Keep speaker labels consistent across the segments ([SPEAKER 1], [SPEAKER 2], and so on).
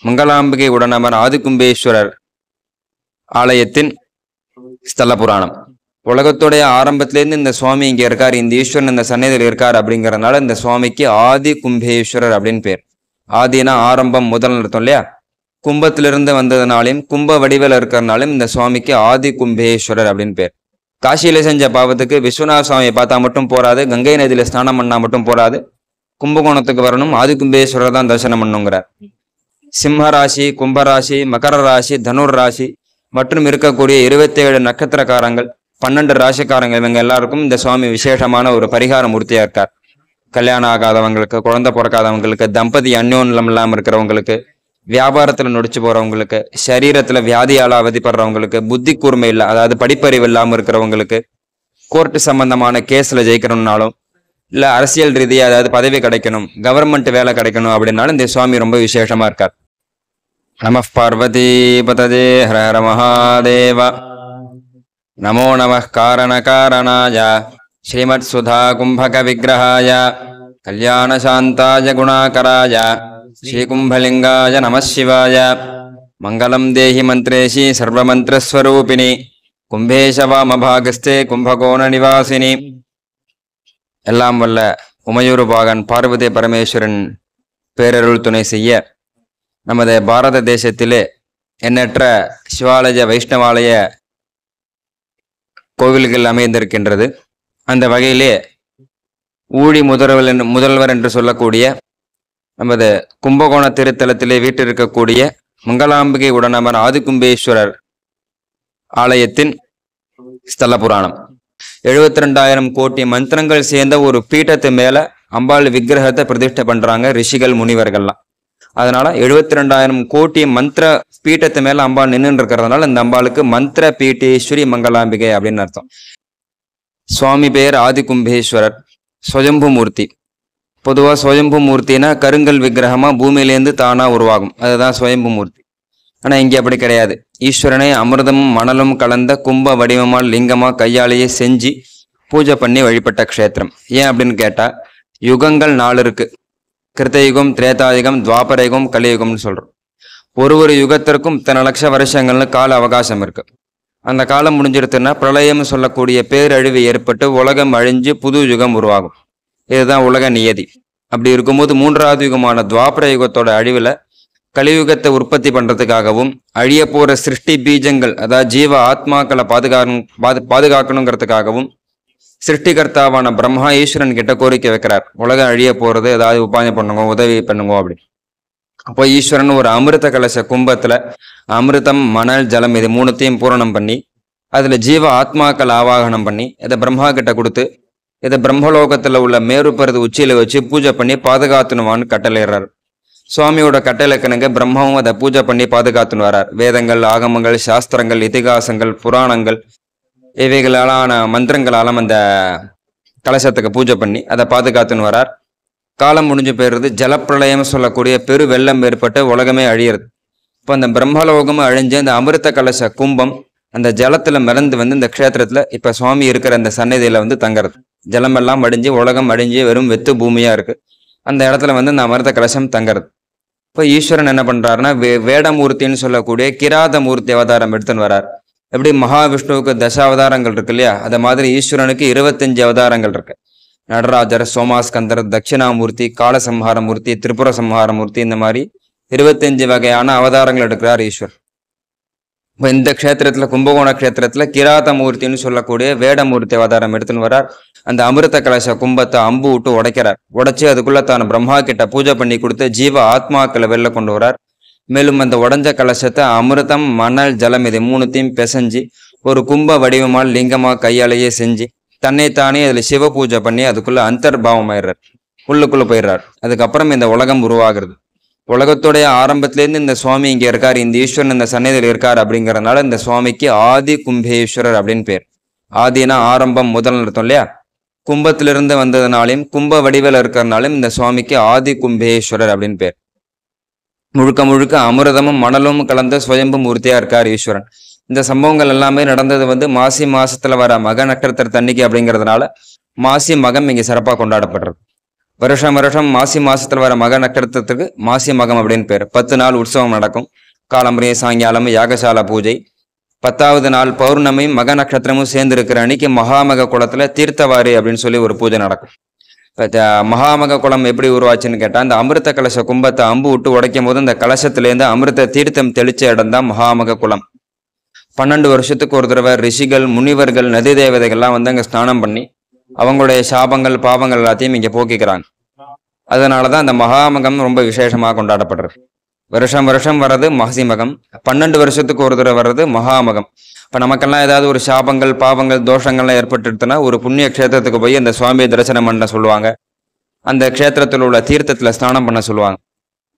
[SPEAKER 1] மங்களாம்பிகை உடனமர் ஆதிகும்பேஸ்வரர் ஆலயத்தின் ஸ்தல புராணம். உலகத்துடைய ஆரம்பத்திலேருந்து இந்த சுவாமி இங்கே இருக்கார், இந்த ஈஸ்வரன் இந்த சன்னதியில் இருக்கார் அப்படிங்கிறதுனால இந்த சுவாமிக்கு ஆதி கும்பேஸ்வரர் அப்படின்னு பேர். ஆதினா ஆரம்பம், முதல் அர்த்தம் இல்லையா? கும்பத்திலிருந்து வந்ததுனாலையும் கும்ப வடிவில் இருக்கிறதுனாலும் இந்த சுவாமிக்கு ஆதி கும்பேஸ்வரர் அப்படின்னு பேர். காசியில செஞ்ச பாவத்துக்கு விஸ்வநாத சுவாமியை பார்த்தா மட்டும் போராது, கங்கை நதியில ஸ்நானம் பண்ணா மட்டும் போராது, கும்பகோணத்துக்கு வரணும், ஆதி கும்பேஸ்வரர் தான் தரிசனம் பண்ணுங்கிறார். சிம்ம ராசி, கும்பராசி, மகர ராசி, தனுர் ராசி மற்றும் இருக்கக்கூடிய 27 நட்சத்திரக்காரங்கள், 12 ராசிக்காரங்கள், இவங்க எல்லாருக்கும் இந்த சுவாமி விசேஷமான ஒரு பரிகார மூர்த்தியா இருக்கார். கல்யாணம் ஆகாதவங்களுக்கு, குழந்தை பிறக்காதவங்களுக்கு, தம்பதி அந்யோன்யம் இல்லாமல் இருக்கிறவங்களுக்கு, வியாபாரத்துல நொடிச்சு போறவங்களுக்கு, சரீரத்துல வியாதியால அவதிப்படுறவங்களுக்கு, புத்தி கூர்மை இல்லை அதாவது படிப்பறிவு இல்லாமல் இருக்கிறவங்களுக்கு, கோர்ட்டு சம்பந்தமான கேஸ்ல ஜெயிக்கணும்னாலும் இல்ல அரசியல் ரீதியா அதாவது பதவி கிடைக்கணும், கவர்மெண்ட் வேலை கிடைக்கணும் அப்படின்னாலும் இந்த சுவாமி ரொம்ப விசேஷமா இருக்கார். நம பார்வதி பதஜே ஹர ஹர மகாதேவ. நமோ நம காரண காரணாய ஸ்ரீமத் சுதா கும்பக விக்கிரகாய கல்யாண சாந்தாய குணாகராய ஸ்ரீ கும்பலிங்காய நம சிவாய. மங்களம் தேஹி மந்திரேஷி சர்வமந்திரஸ்வரூபிணி கும்பேஷ வாமபாகஸ்தே கும்பகோண நிவாசினி. எல்லாம் வல்ல உமையூரு பாகன் பார்வதி பரமேஸ்வரன் பேரருள் துணை செய்ய நமது பாரத தேசத்திலே எண்ணற்ற சிவாலய வைஷ்ணவாலய கோவில்கள் அமைந்திருக்கின்றது. அந்த வகையிலே ஊழி முதல்வர் என்று சொல்லக்கூடிய நமது கும்பகோண திருத்தலத்திலே வீட்டிருக்கக்கூடிய மங்களாம்பிகை உடனமர் ஆதிகும்பேஸ்வரர் ஆலயத்தின் ஸ்தல புராணம். 72,000 கோடி மந்திரங்கள் சேர்ந்த ஒரு பீட்டத்து மேல அம்பாள் விக்கிரகத்தை பிரதிஷ்டை பண்றாங்க ரிஷிகள் முனிவர்கள்லாம். அதனால 72,000 கோடி மந்திர பீட்டத்து மேல அம்பாள் நின்று இருக்கிறதுனால இந்த அம்பாளுக்கு மந்திர பீட்டேஸ்வரி மங்களாம்பிகை அப்படின்னு அர்த்தம். சுவாமி பேர் ஆதிகும்பேஸ்வரர், சுயம்பு மூர்த்தி. பொதுவா சுயம்பு மூர்த்தினா கருங்கல் விக்கிரகமா பூமியிலேருந்து தானா உருவாகும், அதுதான் சுயம்பு மூர்த்தி. ஆனா இங்கே அப்படி கிடையாது. ஈஸ்வரனை அமிர்தமும் மணலும் கலந்த கும்ப வடிவமா லிங்கமா கையாலேயே செஞ்சு பூஜை பண்ணி வழிபட்ட க்ஷேத்திரம். ஏன் அப்படின்னு கேட்டா, யுகங்கள் 4 இருக்கு. கிருத்தயுகம், திரேதாயுகம், துவாபரயுகம், கலியுகம்னு சொல்றோம். ஒரு யுகத்திற்கும் இத்தனை லட்ச வருஷங்கள்னு கால அவகாசம் இருக்கு. அந்த காலம் முடிஞ்சிருச்சுன்னா பிரளயம் சொல்லக்கூடிய பேரழிவு ஏற்பட்டு உலகம் அழிஞ்சு புது யுகம் உருவாகும். இதுதான் உலக நியதி. அப்படி இருக்கும்போது 3வது யுகமான துவாபர யுகத்தோட அழிவுல கலியுகத்தை உற்பத்தி பண்றதுக்காகவும் அழிய போற சிருஷ்டி பீஜங்கள் அதாவது ஜீவ ஆத்மாக்களை பாதுகாக்கணுங்கிறதுக்காகவும் சிருஷ்டிகர்த்தாவான பிரம்மா ஈஸ்வரன் கிட்ட கோரிக்கை வைக்கிறார். உலகம் அழிய போறது, ஏதாவது உபாயம் பண்ணுங்க, உதவி பண்ணுங்க அப்படி. அப்போ ஈஸ்வரன் ஒரு அமிர்த கலச கும்பத்துல அமிர்தம், மணல், ஜலம் இது 3த்தையும் பூரணம் பண்ணி அதுல ஜீவ ஆத்மாக்கள் ஆவாகனம் பண்ணி இதை பிரம்மா கிட்ட கொடுத்து இதை பிரம்மலோகத்துல உள்ள மேருப்பருது உச்சியில வச்சு பூஜை பண்ணி பாதுகாத்துணுவான்னு கட்டளையிடுறாரு. சுவாமியோட கட்டளைக்கணுங்க பிரம்மாவும் அதை பூஜை பண்ணி பாதுகாத்துன்னு வர்றார். வேதங்கள், ஆகமங்கள், சாஸ்திரங்கள், இதிகாசங்கள், புராணங்கள் இவைகளாலான மந்திரங்களாலும் அந்த கலசத்துக்கு பூஜை பண்ணி அதை பாதுகாத்துன்னு வரார். காலம் முடிஞ்சு போயிடுறது. ஜலப்பிரளயம் சொல்லக்கூடிய பெரு வெள்ளம் ஏற்பட்டு உலகமே அழியிறது. இப்போ அந்த பிரம்மலோகமும் அழிஞ்சு அந்த அமிர்த கலச கும்பம் அந்த ஜலத்துல மிதந்து இந்த க்ஷேத்திரத்துல இப்ப சுவாமி இருக்கிற அந்த சன்னதியில தங்குறது. ஜலமெல்லாம் அடிஞ்சு உலகம் அழிஞ்சு வெறும் வெத்து பூமியா இருக்கு. அந்த இடத்துல அந்த அமிர்த கலசம் தங்குறது. இப்போ ஈஸ்வரன் என்ன பண்றாருன்னா வேடமூர்த்தின்னு சொல்லக்கூடிய கிராத மூர்த்தி அவதாரம் எடுத்துன்னு வரார். எப்படி மகாவிஷ்ணுவுக்கு 10 அவதாரங்கள் இருக்கு இல்லையா, அது மாதிரி ஈஸ்வரனுக்கு 25 அவதாரங்கள் இருக்கு. நடராஜர், சோமாஸ்கந்தர், தட்சிணாமூர்த்தி, காலசம்ஹார மூர்த்தி, திரிபுர சம்ஹார மூர்த்தி, இந்த மாதிரி 25 வகையான அவதாரங்கள் எடுக்கிறார் ஈஸ்வர். இப்போ இந்த க்ஷேத்திரத்துல கும்பகோண க்ஷேத்திரத்துல கிராத மூர்த்தின்னு சொல்லக்கூடிய வேடமூர்த்தி அவதாரம் எடுத்துன்னு வரார். அந்த அமிர்த கலச கும்பத்தை அம்பு விட்டு உடைக்கிறார். உடைச்சு அதுக்குள்ள தான் பிரம்மா கிட்ட பூஜை பண்ணி கொடுத்து ஜீவ ஆத்மாக்களை வெளில கொண்டு வரார். மேலும் அந்த உடஞ்ச கலசத்தை அமிர்தம், மணல், ஜலம் இது 3த்தையும் பிசைஞ்சு ஒரு கும்ப வடிவமால் லிங்கமா கையாலேயே செஞ்சு தன்னைத்தானே அதுல சிவ பூஜை பண்ணி அதுக்குள்ள அந்தர்பாவம் ஆயிடுறார், உள்ளுக்குள்ள போயிடுறார். அதுக்கப்புறம் இந்த உலகம் உருவாகிறது. உலகத்துடைய ஆரம்பத்திலேருந்து இந்த சுவாமி இங்க இருக்கார், இந்த ஈஸ்வரன் இந்த சன்னதியில் இருக்கார் அப்படிங்கறதுனால இந்த சுவாமிக்கு ஆதி கும்பேஸ்வரர் அப்படின்னு பேர். ஆதினா ஆரம்பம், முதல் அர்த்தம் இல்லையா? கும்பத்திலிருந்து வந்ததுனாலையும் கும்ப வடிவில் இருக்கிறதுனாலும் இந்த சுவாமிக்கு ஆதி கும்பேஸ்வரர் அப்படின்னு பேர். முழுக்க முழுக்க அமிர்தமும் மணலும் கலந்த சுயம்பு மூர்த்தியா இருக்கார் ஈஸ்வரன். இந்த சம்பவங்கள் எல்லாமே நடந்தது மாசி மாசத்துல வர மக நட்சத்திர தன்னிக்கு அப்படிங்கிறதுனால மாசி மகம் இங்க சிறப்பாக கொண்டாடப்படுறது. வருஷம் வருஷம் மாசி மாசத்துல வர மக நட்சத்திரத்துக்கு மாசி மகம் அப்படின்னு பேர். 10 நாள் உற்சவம் நடக்கும். காலம்பரிய சாயங்காலம் யாகசால பூஜை. 10வது நாள் பௌர்ணமி மக நட்சத்திரமும் சேர்ந்து இருக்கிற அன்னைக்கு மகாமக குளத்துல தீர்த்தவாரி அப்படின்னு சொல்லி ஒரு பூஜை நடக்கும். மகாமக குளம் எப்படி உருவாச்சுன்னு கேட்டா, அந்த அமிர்த கலச கும்பத்தை அம்பு விட்டு உடைக்கும் போது அந்த கலசத்திலேருந்து அமிர்த தீர்த்தம் தெளிச்ச இடம் தான் மகாமக குளம். 12 வருஷத்துக்கு ஒரு தடவை ரிஷிகள், முனிவர்கள், நதி தேவதைகள்லாம் வந்து அங்க ஸ்நானம் பண்ணி அவங்களுடைய சாபங்கள் பாவங்கள் எல்லாத்தையும் இங்க போக்கிக்கிறாங்க. அதனாலதான் அந்த மகாமகம் ரொம்ப விசேஷமாக கொண்டாடப்படுறது. வருஷம் வருஷம் வர்றது மாசி மகம், 12 வருஷத்துக்கு ஒரு தடவை வர்றது மகாமகம். இப்ப நமக்கெல்லாம் ஏதாவது ஒரு சாபங்கள் பாவங்கள் தோஷங்கள்லாம் ஏற்பட்டுடுதுன்னா ஒரு புண்ணிய கஷேத்திரத்துக்கு போய் அந்த சுவாமியை தரிசனம் பண்ண சொல்லுவாங்க. அந்த க்ஷேத்திரத்தில் உள்ள தீர்த்தத்துல ஸ்நானம் பண்ண சொல்லுவாங்க.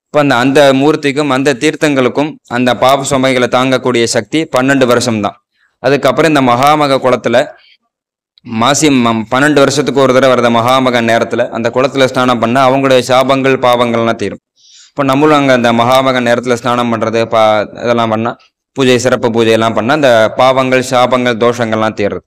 [SPEAKER 1] இப்போ அந்த மூர்த்திக்கும் அந்த தீர்த்தங்களுக்கும் அந்த பாப சுமைகளை தாங்கக்கூடிய சக்தி 12 வருஷம்தான். அதுக்கப்புறம் இந்த மகாமக குளத்துல மாசி 12 வருஷத்துக்கு ஒரு தடவை வர்ற மகாமக நேரத்துல அந்த குளத்துல ஸ்நானம் பண்ண அவங்களுடைய சாபங்கள் பாவங்கள்லாம் தீரும். இப்போ நம்மளும் அங்கே அந்த மகாமக நேரத்துல ஸ்நானம் பண்றது இதெல்லாம் பண்ணா பூஜை சிறப்பு பூஜையெல்லாம் பண்ணால் அந்த பாவங்கள் சாபங்கள் தோஷங்கள்லாம் தீர்றது.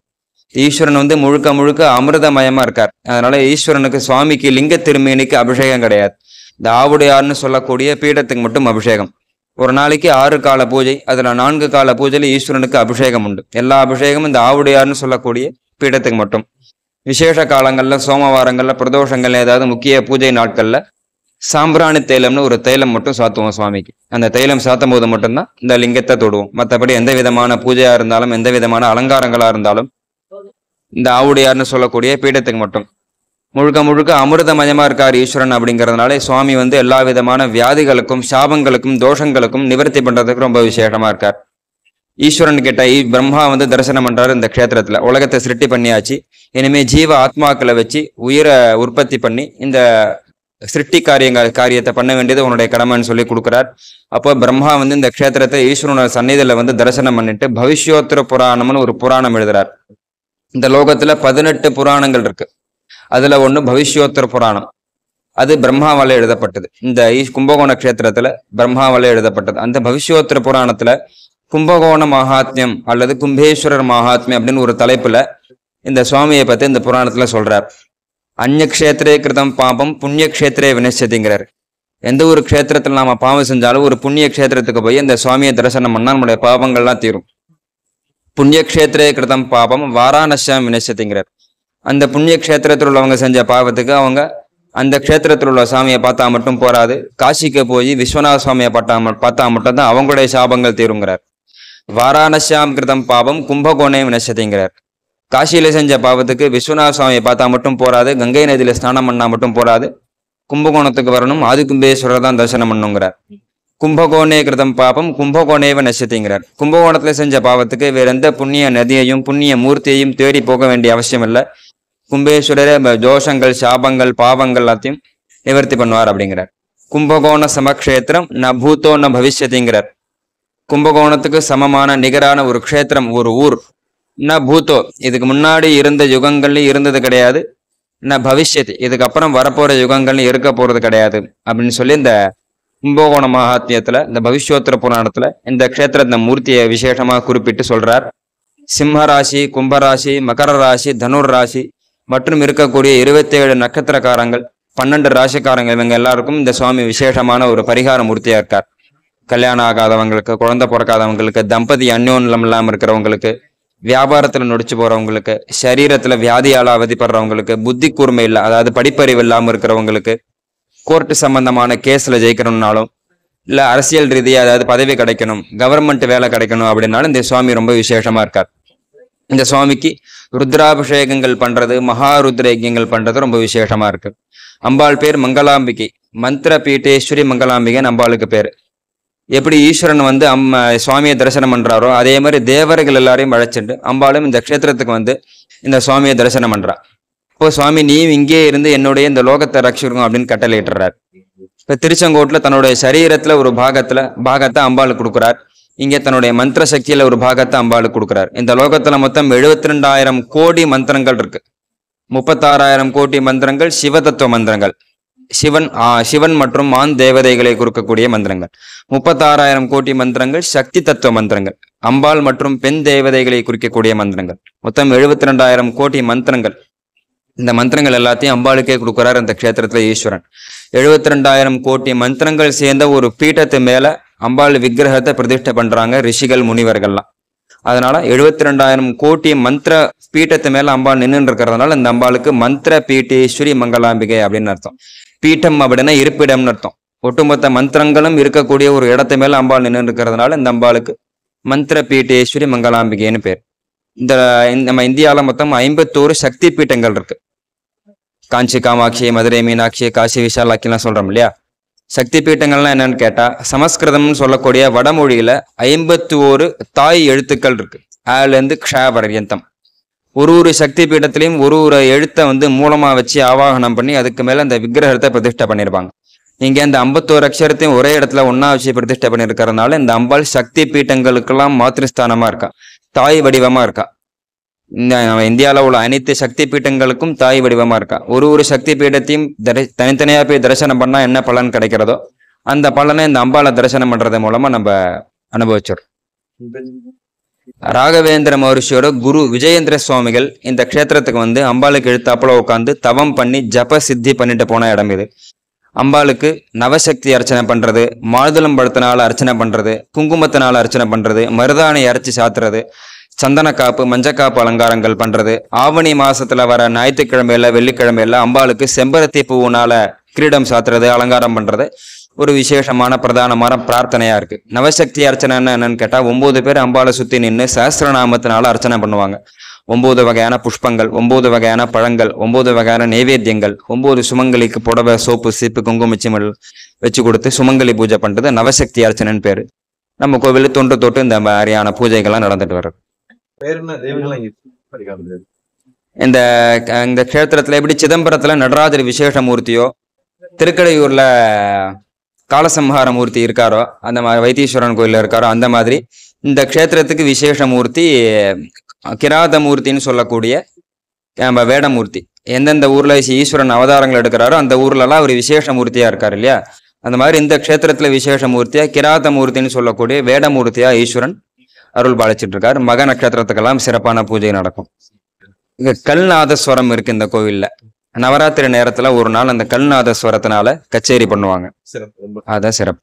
[SPEAKER 1] ஈஸ்வரன் வந்து முழுக்க முழுக்க அமிர்தமயமா இருக்கார். அதனால ஈஸ்வரனுக்கு சுவாமிக்கு லிங்க திருமேனிக்கு அபிஷேகம் கிடையாது. இந்த ஆவுடையார்னு சொல்லக்கூடிய பீடத்துக்கு மட்டும் அபிஷேகம். ஒரு நாளைக்கு 6 கால பூஜை, அதுல 4 கால பூஜையில ஈஸ்வரனுக்கு அபிஷேகம் உண்டு. எல்லா அபிஷேகமும் இந்த ஆவுடையார்னு சொல்லக்கூடிய பீடத்துக்கு மட்டும். விசேஷ காலங்கள்ல சோமவாரங்கள்ல பிரதோஷங்கள்ல ஏதாவது முக்கிய பூஜை நாட்கள்ல சாம்பிராணி தைலம்னு ஒரு தைலம் மட்டும் சாத்துவோம் சுவாமிக்கு. அந்த தைலம் சாத்தும் போது மட்டும்தான் இந்த லிங்கத்தை தொடுவோம். மற்றபடி எந்த விதமான பூஜையா இருந்தாலும் எந்த விதமான அலங்காரங்களா இருந்தாலும் இந்த ஆவுடையார்னு சொல்லக்கூடிய பீடத்துக்கு மட்டும். முழுக்க முழுக்க அமிர்தமயமா இருக்கார் ஈஸ்வரன். அப்படிங்கிறதுனால சுவாமி வந்து எல்லா விதமான வியாதிகளுக்கும் சாபங்களுக்கும் தோஷங்களுக்கும் நிவர்த்தி பண்றதுக்கு ரொம்ப விசேஷமா இருக்கார். ஈஸ்வரன் கிட்ட பிரம்மா வந்து தரிசனம் பண்றாரு. இந்த க்ஷேத்திரத்துல உலகத்தை சிருஷ்டி பண்ணியாச்சு, இனிமே ஜீவ ஆத்மாக்களை வச்சு உயிரை உற்பத்தி பண்ணி இந்த சிருஷ்டி காரியத்தை பண்ண வேண்டியது உன்னுடைய கடமைன்னு சொல்லி கொடுக்குறார். அப்போ பிரம்மா வந்து இந்த க்ஷேத்திரத்தை ஈஸ்வரனோட சந்நிதியில வந்து தரிசனம் பண்ணிட்டு பவிஷ்யோத்தர புராணம்னு ஒரு புராணம் எழுதுறார். இந்த லோகத்துல 18 புராணங்கள் இருக்கு. அதுல ஒண்ணு பவிஷ்யோத்தர புராணம். அது பிரம்மாவால எழுதப்பட்டது. இந்த கும்பகோண க்ஷேத்திரத்துல பிரம்மாவால எழுதப்பட்டது. அந்த பவிஷ்யோத்தர புராணத்துல கும்பகோண மகாத்மியம் அல்லது கும்பேஸ்வரர் மகாத்மியம் அப்படின்னு ஒரு தலைப்புல இந்த சுவாமியை பத்தி இந்த புராணத்துல சொல்றார். அந்நிய க்ஷேத்திரே கிருதம் பாபம் புண்ணிய க்ஷேத்திரே வினசதிங்கிறார். எந்த ஒரு க்ஷேத்திரத்துல நாம பாவம் செஞ்சாலும் ஒரு புண்ணிய க்ஷேத்திரத்துக்கு போய் இந்த சுவாமியை தரிசனம் பண்ணா நம்மளுடைய பாவங்கள்லாம் தீரும். புண்ணிய க்ஷேத்திரே கிருதம் பாபம் வாராணசியாம் வினசதிங்கிறார். அந்த புண்ணிய க்ஷேத்திரத்தில் உள்ளவங்க செஞ்ச பாவத்துக்கு அவங்க அந்த க்ஷேத்திரத்தில் உள்ள சாமியை பார்த்தா மட்டும் போராது, காசிக்கு போய் விஸ்வநாத சுவாமியை பார்த்தா மட்டும்தான் அவங்களுடைய சாபங்கள் தீருங்கிறார். வாராணசியாம் கிருதம் பாபம் கும்பகோணே வினசதிங்கிறார். காசியில செஞ்ச பாவத்துக்கு விஸ்வநாத சுவாமியை பார்த்தா மட்டும் போராது, கங்கை நதியில ஸ்நானம் பண்ணா மட்டும் போராது, கும்பகோணத்துக்கு வரணும், ஆதி கும்பேஸ்வரர் தான் தரிசனம் பண்ணுங்கிறார். கும்பகோணே கிருதம் பாபம் கும்பகோணேவ நசதிங்கிறார். கும்பகோணத்துல செஞ்ச பாவத்துக்கு வேற எந்த புண்ணிய நதியையும் புண்ணிய மூர்த்தியையும் தேடி போக வேண்டிய அவசியம் இல்லை. கும்பேஸ்வரரே தோஷங்கள் சாபங்கள் பாவங்கள் எல்லாத்தையும் நிவர்த்தி பண்ணுவார் அப்படிங்கிறார். கும்பகோண சமக்ஷேத்திரம் ந பூத்தோ ந பவிஷ்யதிங்கிறார். கும்பகோணத்துக்கு சமமான நிகரான ஒரு க்ஷேத்திரம் ஒரு ஊர் ந பூத்தோ, இதுக்கு முன்னாடி இருந்த யுகங்கள்லயும் இருந்தது கிடையாது, ந பவிஷ்யத், இதுக்கப்புறம் வரப்போற யுகங்கள்லயும் இருக்க போறது கிடையாது அப்படின்னு சொல்லி இந்த கும்பகோண மகாத்மியத்துல இந்த பவிஷ்யோத்தர புராணத்துல இந்த க்ஷேத்திர மூர்த்தியை விசேஷமா குறிப்பிட்டு சொல்றார். சிம்மராசி, கும்பராசி, மகர ராசி, தனுர் ராசி மற்றும் இருக்கக்கூடிய 27 நட்சத்திரக்காரங்கள், 12 ராசிக்காரங்கள், இவங்க எல்லாருக்கும் இந்த சுவாமி விசேஷமான ஒரு பரிகார மூர்த்தியா இருக்கார். கல்யாணம் ஆகாதவங்களுக்கு, குழந்தை பிறக்காதவங்களுக்கு, தம்பதி அந்யோன்யம் இல்லாம இருக்கிறவங்களுக்கு, வியாபாரத்துல நொடிச்சு போறவங்களுக்கு, சரீரத்துல வியாதியால அவதிப்படுறவங்களுக்கு, புத்தி கூர்மை இல்லை அதாவது படிப்பறிவு இல்லாம இருக்கிறவங்களுக்கு, கோர்ட்டு சம்பந்தமான கேஸ்ல ஜெயிக்கணும்னாலும் இல்ல அரசியல் ரீதியா அதாவது பதவி கிடைக்கணும், கவர்மெண்ட் வேலை கிடைக்கணும் அப்படின்னாலும் இந்த சுவாமி ரொம்ப விசேஷமா இருக்கார். இந்த சுவாமிக்கு ருத்ராபிஷேகங்கள் பண்றது, மகாருத்ர யஜ்யங்கள் பண்றது ரொம்ப விசேஷமா இருக்கு. அம்பாள் பேர் மங்களாம்பிகை, மந்திர பீட்டேஸ்வரி மங்களாம்பிகைன்னு அம்பாளுக்கு பேரு. எப்படி ஈஸ்வரன் வந்து சுவாமியை தரிசனம் பண்றாரோ அதே மாதிரி தேவர்கள் எல்லாரையும் அழைச்சிட்டு அம்பாளும் இந்த க்ஷேத்திரத்துக்கு வந்து இந்த சுவாமியை தரிசனம் பண்றா. இப்போ சுவாமி நீ இங்கே இருந்து என்னுடைய இந்த லோகத்தை ரட்சிக்கணும் அப்படின்னு கட்டளையிட்டுறார். இப்ப திருச்செங்கோட்டுல தன்னுடைய சரீரத்துல ஒரு பாகத்தை அம்பாளுக்கு கொடுக்குறார். இங்கே தன்னுடைய மந்திர சக்தியில ஒரு பாகத்தை அம்பாளுக்கு கொடுக்குறார். இந்த லோகத்துல மொத்தம் 72,000 கோடி மந்திரங்கள் இருக்கு. 36,000 கோடி மந்திரங்கள் சிவதத்துவ மந்திரங்கள், சிவன் மற்றும் ஆண் தேவதைகளை குறிக்கக்கூடிய மந்திரங்கள். 36,000 கோடி மந்திரங்கள் சக்தி தத்துவ மந்திரங்கள், அம்பாள் மற்றும் பெண் தேவதைகளை குறிக்கக்கூடிய மந்திரங்கள். மொத்தம் 72,000 கோடி மந்திரங்கள். இந்த மந்திரங்கள் எல்லாத்தையும் அம்பாளுக்கே கொடுக்குறாரு அந்த க்ஷேத்திரத்துல ஈஸ்வரன். 72,000 கோடி மந்திரங்கள் சேர்ந்த ஒரு பீட்டத்து மேல அம்பாள் விக்கிரகத்தை பிரதிஷ்டை பண்றாங்க ரிஷிகள் முனிவர்கள்லாம். அதனால 72,000 கோடி மந்திர பீட்டத்து மேல அம்பாள் நின்று இருக்கிறதுனால இந்த அம்பாளுக்கு மந்திர பீட்டேஸ்வரி மங்களாம்பிகை அப்படின்னு அர்த்தம். பீட்டம் அப்படின்னா இருப்பிடம்னு அர்த்தம். ஒட்டுமொத்த மந்திரங்களும் இருக்கக்கூடிய ஒரு இடத்து மேல அம்பாள் நின்று இருக்கிறதுனால இந்த அம்பாளுக்கு மந்திர பீட்டேஸ்வரி மங்களாம்பிகைன்னு பேர். நம்ம இந்தியாவில் மொத்தம் 51 சக்தி பீட்டங்கள் இருக்கு. காஞ்சி காமாட்சி, மதுரை மீனாட்சி, காசி விஷாலாட்சிலாம் சொல்றோம் இல்லையா. சக்தி பீட்டங்கள்லாம் என்னன்னு கேட்டா சமஸ்கிருதம்னு சொல்லக்கூடிய வடமொழியில 51 தாய் எழுத்துக்கள் இருக்கு. அதுலேருந்து க்ஷ பர்யந்தம். ஒரு சக்தி பீட்டத்திலையும் ஒரு எழுத்தை மூலமா வச்சு ஆவாகனம் பண்ணி அதுக்கு மேல அந்த விக்கிரகத்தை பிரதிஷ்டை பண்ணியிருப்பாங்க. இங்க இந்த 51 அக்ஷரத்தையும் ஒரே இடத்துல ஒன்னா வச்சு பிரதிஷ்டை பண்ணியிருக்கிறதுனால இந்த அம்பாள் சக்தி பீட்டங்களுக்கெல்லாம் மாத்திருஸ்தானமா இருக்கா, தாய் வடிவமா இருக்கா. நம்ம இந்தியாவில் உள்ள அனைத்து சக்தி பீட்டங்களுக்கும் தாய் வடிவமா இருக்கா. ஒரு சக்தி பீட்டத்தையும் தனித்தனியா போய் தரிசனம் பண்ணா என்ன பலன் கிடைக்கிறதோ அந்த பலனை இந்த அம்பாளை தரிசனம் பண்றது மூலமா நம்ம அனுபவிச்சோம். ராகவேந்திர மகர்ஷியோட குரு விஜயேந்திர சுவாமிகள் இந்த க்ஷேத்திரத்துக்கு அம்பாளுக்கு எழுத்தாப்புல உட்காந்து தவம் பண்ணி ஜப சித்தி பண்ணிட்டு போன இடம் இது. அம்பாளுக்கு நவசக்தி அர்ச்சனை பண்றது, மாதுளம் பழத்தினால அர்ச்சனை பண்றது, குங்குமத்தினால அர்ச்சனை பண்றது, மருதாணி அரைச்சி சாத்துறது, சந்தனக்காப்பு மஞ்சக்காப்பு அலங்காரங்கள் பண்றது, ஆவணி மாசத்துல வர ஞாயிற்றுக்கிழமையில வெள்ளிக்கிழமையில அம்பாளுக்கு செம்பருத்தி பூவுனால கிரீடம் சாத்துறது, அலங்காரம் பண்றது ஒரு விசேஷமான பிரதானமான பிரார்த்தனையா இருக்கு. நவசக்தி அர்ச்சனைன்னு என்னன்னு கேட்டா 9 பேர் அம்பாளை சுத்தி நின்று சஹஸ்ரநாமத்தினால அர்ச்சனை பண்ணுவாங்க. 9 வகையான புஷ்பங்கள், 9 வகையான பழங்கள், 9 வகையான நைவேத்தியங்கள், 9 சுமங்கலிக்கு புடவை, சோப்பு, சீப்பு, குங்குமச்சிமல் வச்சு கொடுத்து சுமங்கலி பூஜை பண்றது நவசக்தி அர்ச்சனைன்னு பேரு. நம்ம கோவிலில் தொன்று இந்த மாதிரியான பூஜைகள்லாம் நடந்துட்டு வர்றது. இந்த இந்த க்ஷேத்திரத்துல எப்படி சிதம்பரத்துல நடராஜர் விசேஷ மூர்த்தியோ, திருக்கடையூர்ல காலசம்ஹார மூர்த்தி இருக்காரோ, அந்த மாதிரி வைத்தீஸ்வரன் கோயில்ல இருக்காரோ, அந்த மாதிரி இந்த க்ஷேத்திரத்துக்கு விசேஷ மூர்த்தி கிராத மூர்த்தின்னு சொல்லக்கூடிய நம்ம வேடமூர்த்தி. எந்தெந்த ஊர்ல ஈஸ்வரன் அவதாரங்கள் எடுக்கிறாரோ அந்த ஊர்லலாம் அவர் விசேஷ மூர்த்தியா இருக்காரு இல்லையா. அந்த மாதிரி இந்த க்ஷேத்திரத்துல விசேஷ மூர்த்தியா கிராத மூர்த்தின்னு சொல்லக்கூடிய வேடமூர்த்தியா ஈஸ்வரன் அருள் பாலிச்சிட்டு இருக்காரு. மக நட்சத்திரத்துக்கெல்லாம் சிறப்பான பூஜை நடக்கும். இங்க கல்நாதஸ்வரம் இருக்கு இந்த கோவில்ல. நவராத்திரி நேரத்துல ஒரு நாள் அந்த கல்நாதஸ்வரத்தினால கச்சேரி பண்ணுவாங்க. அதான் சிறப்பு.